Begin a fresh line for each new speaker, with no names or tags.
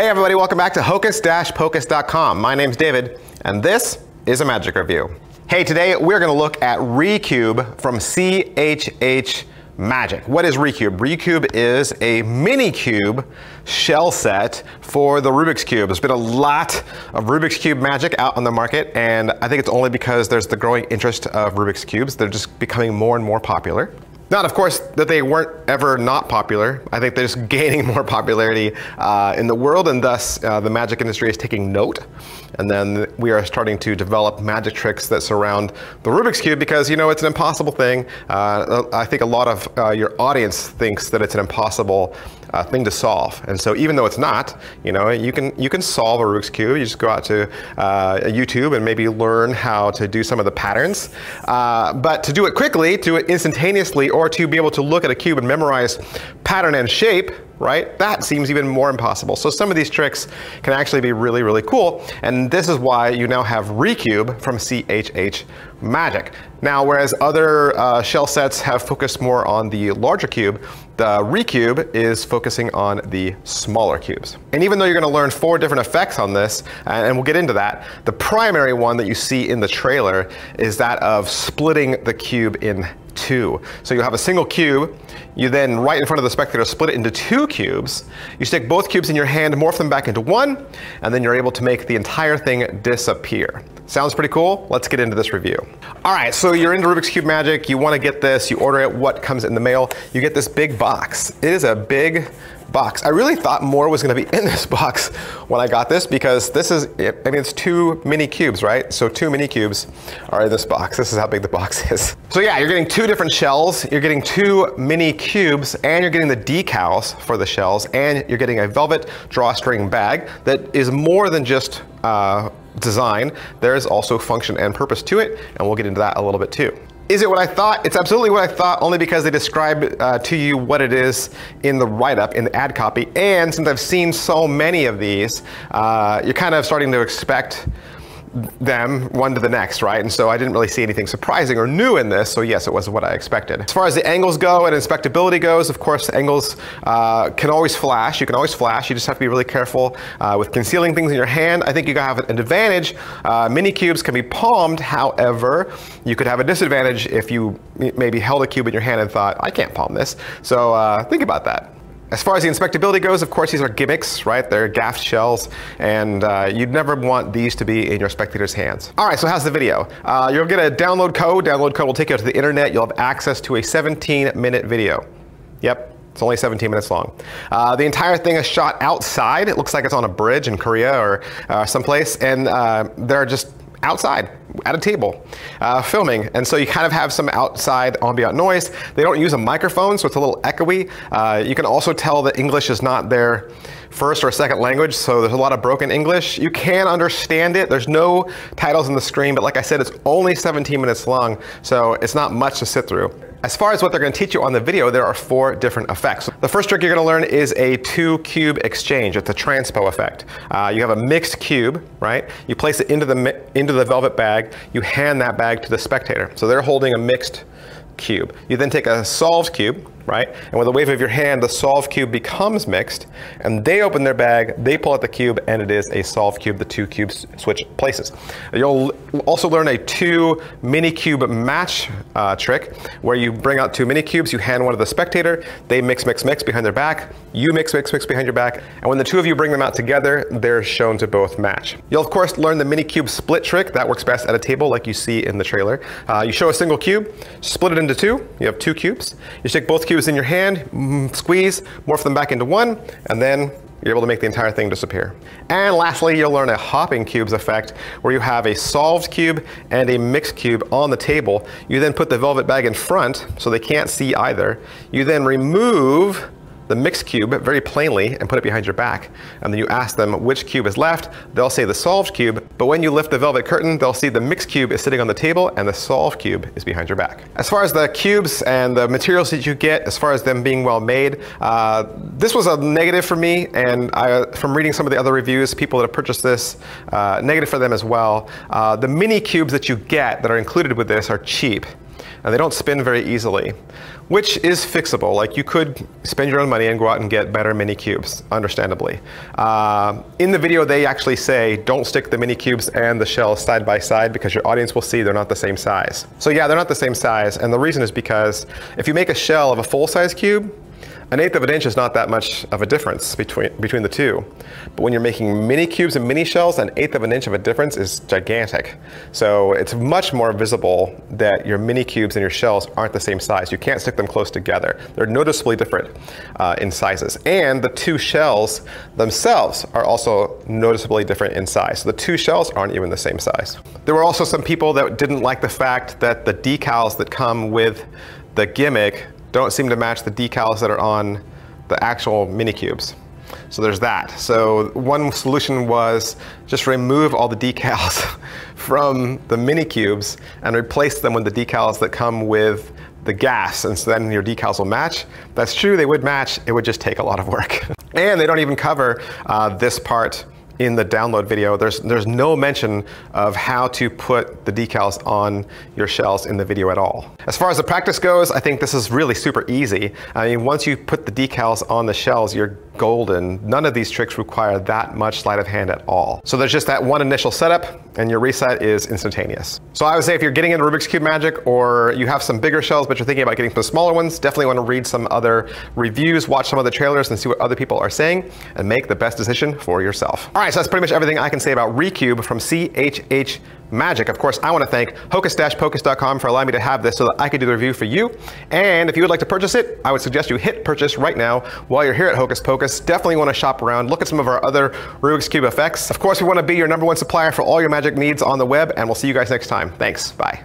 Hey everybody, welcome back to hocus-pocus.com. My name's David, and this is a magic review. Hey, today we're going to look at ReCube from CHH Magic. What is ReCube? ReCube is a mini cube shell set for the Rubik's Cube. There's been a lot of Rubik's Cube magic out on the market, and I think it's only because there's the growing interest of Rubik's Cubes. They're just becoming more and more popular. Not, of course, that they weren't ever not popular. I think they're just gaining more popularity in the world, and thus the magic industry is taking note. And then we are starting to develop magic tricks that surround the Rubik's Cube because, you know, it's an impossible thing. I think a lot of your audience thinks that it's an impossible thing to solve. And so even though it's not, you know, you can solve a Rubik's Cube. You just go out to YouTube and maybe learn how to do some of the patterns. But to do it quickly, to do it instantaneously, or to be able to look at a cube and memorize pattern and shape, right? That seems even more impossible. So some of these tricks can actually be really, really cool. And this is why you now have ReCube from CHH Magic. Now, whereas other shell sets have focused more on the larger cube, the ReCube is focusing on the smaller cubes. And even though you're going to learn 4 different effects on this, and we'll get into that, the primary one that you see in the trailer is that of splitting the cube in 2. So you have a single cube, you then right in front of the spectator split it into 2 cubes, you stick both cubes in your hand, morph them back into 1, and then you're able to make the entire thing disappear. Sounds pretty cool? Let's get into this review. All right, so you're into Rubik's Cube magic, you want to get this, you order it, what comes in the mail? You get this big box. It is a big box. I really thought more was going to be in this box when I got this because this is, I mean, it's 2 mini cubes, right? So 2 mini cubes are in this box. This is how big the box is. So yeah, you're getting 2 different shells, you're getting 2 mini cubes, and you're getting the decals for the shells, and you're getting a velvet drawstring bag that is more than just design. There is also function and purpose to it, and we'll get into that a little bit too. Is it what I thought? It's absolutely what I thought, only because they describe to you what it is in the write-up, in the ad copy. And since I've seen so many of these, you're kind of starting to expect them one to the next, right? And so I didn't really see anything surprising or new in this, so yes, it was what I expected. As far as the angles go and inspectability goes, of course, the angles can always flash. You can always flash. You just have to be really careful with concealing things in your hand. I think you have an advantage. Mini cubes can be palmed. However, you could have a disadvantage if you maybe held a cube in your hand and thought, I can't palm this. So think about that. As far as the inspectability goes, of course, these are gimmicks, right? They're gaffed shells, and you'd never want these to be in your spectator's hands. All right, so how's the video? You'll get a download code. Download code will take you to the internet. You'll have access to a 17-minute video. Yep. It's only 17 minutes long. The entire thing is shot outside. It looks like it's on a bridge in Korea or someplace, and they're just outside at a table filming, and so you kind of have some outside ambient noise. They don't use a microphone, so it's a little echoey. You can also tell that English is not their first or second language, so there's a lot of broken English. You can understand it. There's no titles on the screen, but like I said, it's only 17 minutes long, so it's not much to sit through. As far as what they're going to teach you on the video, there are 4 different effects. The first trick you're going to learn is a 2-cube exchange. It's a transpo effect. You have a mixed cube, right? You place it into the velvet bag. You hand that bag to the spectator. So they're holding a mixed cube. You then take a solved cube, right? And with a wave of your hand, the solved cube becomes mixed, and they open their bag, they pull out the cube, and it is a solved cube. The 2 cubes switch places. You'll also learn a 2 mini cube match trick, where you bring out 2 mini cubes, you hand one to the spectator, they mix, mix, mix behind their back, you mix, mix, mix behind your back, and when the 2 of you bring them out together, they're shown to both match. You'll of course learn the mini cube split trick. That works best at a table like you see in the trailer. You show a single cube, split it into 2, you have 2 cubes, you stick both cubes in your hand, squeeze, morph them back into 1, and then you're able to make the entire thing disappear. And lastly, you'll learn a hopping cubes effect, where you have a solved cube and a mixed cube on the table. You then put the velvet bag in front, so they can't see either. You then remove the mixed cube very plainly and put it behind your back. And then you ask them which cube is left. They'll say the solved cube, but when you lift the velvet curtain, they'll see the mixed cube is sitting on the table and the solved cube is behind your back. As far as the cubes and the materials that you get, as far as them being well made, this was a negative for me, and from reading some of the other reviews, people that have purchased this, negative for them as well. The mini cubes that you get that are included with this are cheap. and they don't spin very easily, which is fixable. Like, you could spend your own money and go out and get better mini cubes, understandably. In the video, they actually say don't stick the mini cubes and the shells side by side because your audience will see they're not the same size. So yeah, they're not the same size, and the reason is because if you make a shell of a full-size cube, 1/8 of an inch is not that much of a difference between the two. But when you're making mini cubes and mini shells, 1/8 of an inch of a difference is gigantic. So it's much more visible that your mini cubes and your shells aren't the same size. You can't stick them close together. They're noticeably different in sizes. And the two shells themselves are also noticeably different in size. So the two shells aren't even the same size. There were also some people that didn't like the fact that the decals that come with the gimmick don't seem to match the decals that are on the actual mini cubes. So there's that. So one solution was just remove all the decals from the mini cubes and replace them with the decals that come with the gas, and so then your decals will match. That's true, they would match, it would just take a lot of work. And they don't even cover this part in the download video. There's no mention of how to put the decals on your shells in the video at all. As far as the practice goes, I think this is really super easy. I mean, once you put the decals on the shells, you're golden. None of these tricks require that much sleight of hand at all. So there's just that one initial setup, and your reset is instantaneous. So I would say if you're getting into Rubik's Cube magic, or you have some bigger shells but you're thinking about getting some smaller ones, definitely want to read some other reviews, watch some of the trailers, and see what other people are saying, and make the best decision for yourself. All right, so that's pretty much everything I can say about ReCube from CHH Magic. Of course, I want to thank hocus-pocus.com for allowing me to have this so that I could do the review for you. And if you would like to purchase it, I would suggest you hit purchase right now while you're here at Hocus Pocus. Definitely want to shop around, look at some of our other Rubik's Cube effects. Of course, we want to be your #1 supplier for all your magic needs on the web, and we'll see you guys next time. Thanks. Bye.